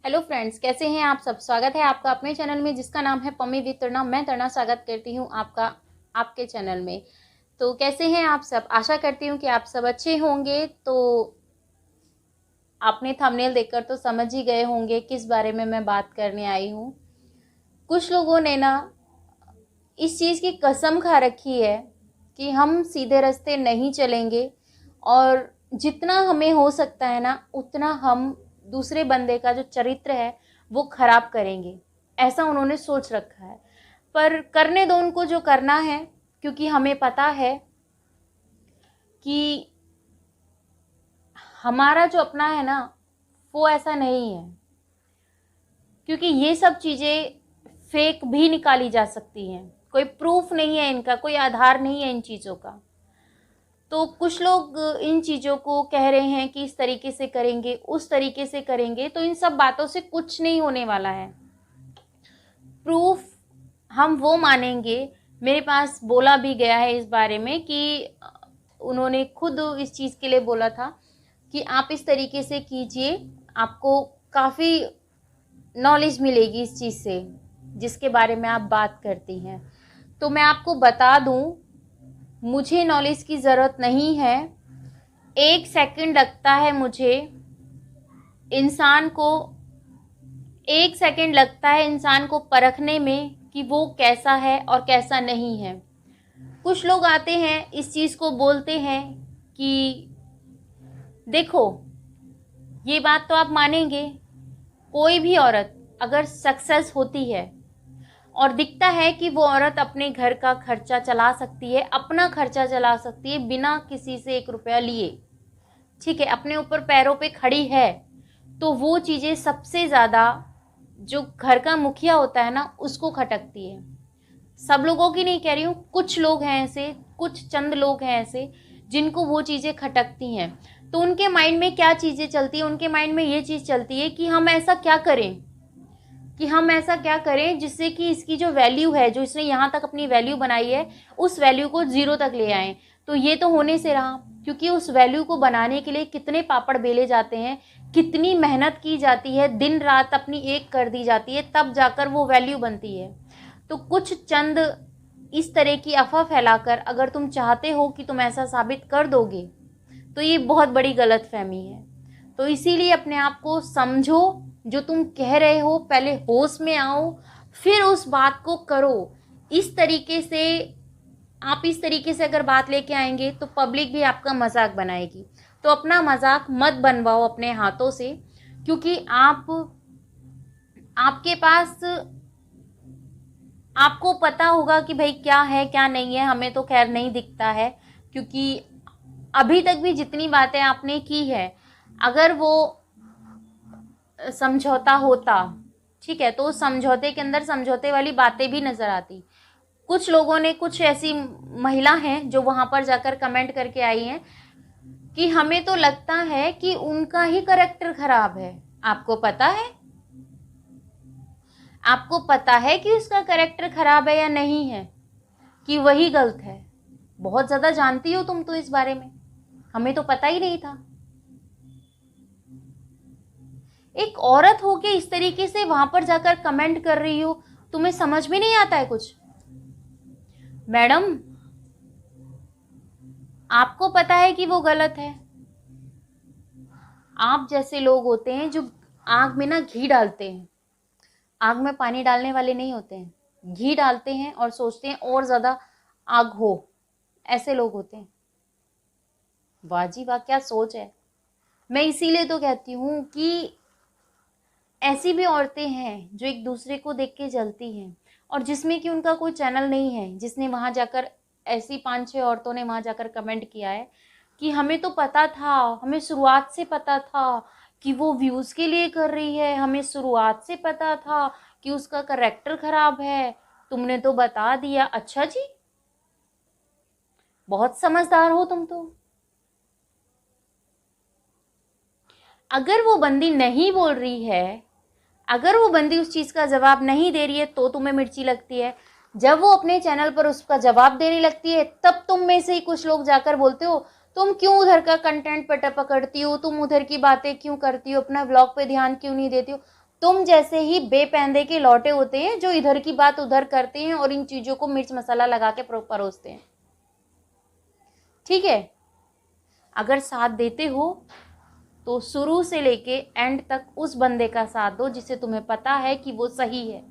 Hello friends, कैसे हैं आप सब। स्वागत है आपका अपने चैनल में जिसका नाम है पम्मी विद तृणा। मैं तृणा स्वागत करती हूं आपका आपके चैनल में। तो कैसे हैं आप सब। आशा करती हूं कि आप सब अच्छे होंगे। तो आपने थंबनेल देखकर तो समझ ही गए होंगे किस बारे में मैं बात करने आई हूं। कुछ लोगों ने ना इस चीज़ की कसम खा रखी है कि हम सीधे रास्ते नहीं चलेंगे और जितना हमें हो सकता है ना उतना हम दूसरे बंदे का जो चरित्र है वो खराब करेंगे। ऐसा उन्होंने सोच रखा है। पर करने दो उनको जो करना है, क्योंकि हमें पता है कि हमारा जो अपना है ना वो ऐसा नहीं है। क्योंकि ये सब चीज़ें फेक भी निकाली जा सकती हैं। कोई प्रूफ नहीं है इनका, कोई आधार नहीं है इन चीज़ों का। तो कुछ लोग इन चीज़ों को कह रहे हैं कि इस तरीके से करेंगे, उस तरीके से करेंगे। तो इन सब बातों से कुछ नहीं होने वाला है। प्रूफ हम वो मानेंगे। मेरे पास बोला भी गया है इस बारे में कि उन्होंने खुद इस चीज़ के लिए बोला था कि आप इस तरीके से कीजिए, आपको काफ़ी नॉलेज मिलेगी इस चीज़ से जिसके बारे में आप बात करती हैं। तो मैं आपको बता दूं, मुझे नॉलेज की ज़रूरत नहीं है। 1 सेकंड लगता है मुझे इंसान को 1 सेकंड लगता है इंसान को परखने में कि वो कैसा है और कैसा नहीं है। कुछ लोग आते हैं इस चीज़ को बोलते हैं कि देखो, ये बात तो आप मानेंगे, कोई भी औरत अगर सक्सेस होती है और दिखता है कि वो औरत अपने घर का खर्चा चला सकती है, अपना खर्चा चला सकती है बिना किसी से 1 रुपया लिए, ठीक है, अपने ऊपर पैरों पे खड़ी है, तो वो चीज़ें सबसे ज़्यादा जो घर का मुखिया होता है ना उसको खटकती है। सब लोगों की नहीं कह रही हूँ, कुछ लोग हैं ऐसे, कुछ चंद लोग हैं ऐसे जिनको वो चीज़ें खटकती हैं। तो उनके माइंड में क्या चीज़ें चलती है, उनके माइंड में ये चीज़ चलती है कि हम ऐसा क्या करें, कि हम ऐसा क्या करें जिससे कि इसकी जो वैल्यू है, जो इसने यहाँ तक अपनी वैल्यू बनाई है, उस वैल्यू को ज़ीरो तक ले आएँ। तो ये तो होने से रहा, क्योंकि उस वैल्यू को बनाने के लिए कितने पापड़ बेले जाते हैं, कितनी मेहनत की जाती है, दिन रात अपनी एक कर दी जाती है, तब जाकर वो वैल्यू बनती है। तो कुछ चंद इस तरह की अफवाह फैलाकर अगर तुम चाहते हो कि तुम ऐसा साबित कर दोगे, तो ये बहुत बड़ी गलतफहमी है। तो इसीलिए अपने आप को समझो, जो तुम कह रहे हो पहले होश में आओ, फिर उस बात को करो। इस तरीके से आप इस तरीके से अगर बात लेके आएंगे तो पब्लिक भी आपका मजाक बनाएगी। तो अपना मजाक मत बनवाओ अपने हाथों से, क्योंकि आपके पास आपको पता होगा कि भाई क्या है क्या नहीं है। हमें तो खैर नहीं दिखता है, क्योंकि अभी तक भी जितनी बातें आपने की है, अगर वो समझौता होता, ठीक है, तो समझौते के अंदर समझौते वाली बातें भी नजर आती। कुछ लोगों ने, कुछ ऐसी महिला हैं जो वहां पर जाकर कमेंट करके आई हैं कि हमें तो लगता है कि उनका ही कैरेक्टर खराब है। आपको पता है, आपको पता है कि उसका कैरेक्टर खराब है या नहीं है, कि वही गलत है। बहुत ज्यादा जानती हो तुम तो इस बारे में, हमें तो पता ही नहीं था। एक औरत होके इस तरीके से वहां पर जाकर कमेंट कर रही हो, तुम्हें समझ में नहीं आता है कुछ। मैडम, आपको पता है कि वो गलत है। आप जैसे लोग होते हैं जो आग में ना घी डालते हैं, आग में पानी डालने वाले नहीं होते हैं, घी डालते हैं और सोचते हैं और ज्यादा आग हो। ऐसे लोग होते हैं। वाह जी वाह, क्या सोच है। मैं इसीलिए तो कहती हूँ कि ऐसी भी औरतें हैं जो एक दूसरे को देख के जलती हैं, और जिसमें कि उनका कोई चैनल नहीं है, जिसने वहां जाकर, ऐसी 5-6 औरतों ने वहां जाकर कमेंट किया है कि हमें तो पता था, हमें शुरुआत से पता था कि वो व्यूज के लिए कर रही है, हमें शुरुआत से पता था कि उसका कैरेक्टर खराब है, तुमने तो बता दिया। अच्छा जी, बहुत समझदार हो तुम तो। अगर वो बंदी नहीं बोल रही है, अगर वो बंदी उस चीज का जवाब नहीं दे रही है, तो तुम्हें मिर्ची लगती है। जब वो अपने चैनल पर उसका जवाब देने लगती है, तब तुम में से ही कुछ लोग जाकर बोलते हो तुम क्यों उधर का कंटेंट पकड़ती हो, तुम उधर की बातें क्यों करती हो, अपना ब्लॉग पे ध्यान क्यों नहीं देती हो। तुम जैसे ही बेपैंदे के लौटे होते हैं जो इधर की बात उधर करते हैं और इन चीजों को मिर्च मसाला लगा के परोसते हैं। ठीक है, अगर साथ देते हो तो शुरू से लेके एंड तक उस बंदे का साथ दो जिसे तुम्हें पता है कि वो सही है।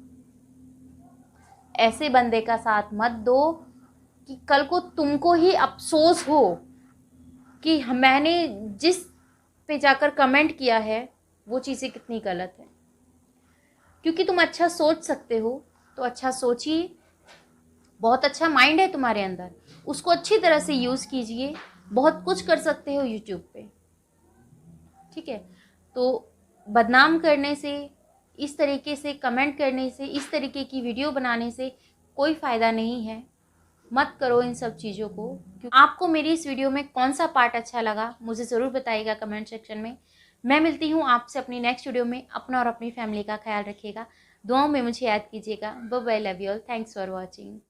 ऐसे बंदे का साथ मत दो कि कल को तुमको ही अफसोस हो कि मैंने जिस पे जाकर कमेंट किया है वो चीज़ें कितनी गलत है। क्योंकि तुम अच्छा सोच सकते हो तो अच्छा सोचिए, बहुत अच्छा माइंड है तुम्हारे अंदर, उसको अच्छी तरह से यूज़ कीजिए, बहुत कुछ कर सकते हो यूट्यूब पे। ठीक है, तो बदनाम करने से, इस तरीके से कमेंट करने से, इस तरीके की वीडियो बनाने से कोई फ़ायदा नहीं है। मत करो इन सब चीज़ों को। आपको मेरी इस वीडियो में कौन सा पार्ट अच्छा लगा मुझे ज़रूर बताइएगा कमेंट सेक्शन में। मैं मिलती हूँ आपसे अपनी नेक्स्ट वीडियो में। अपना और अपनी फैमिली का ख्याल रखिएगा, दुआओं में मुझे याद कीजिएगा। Bye bye, love you all, thanks for watching.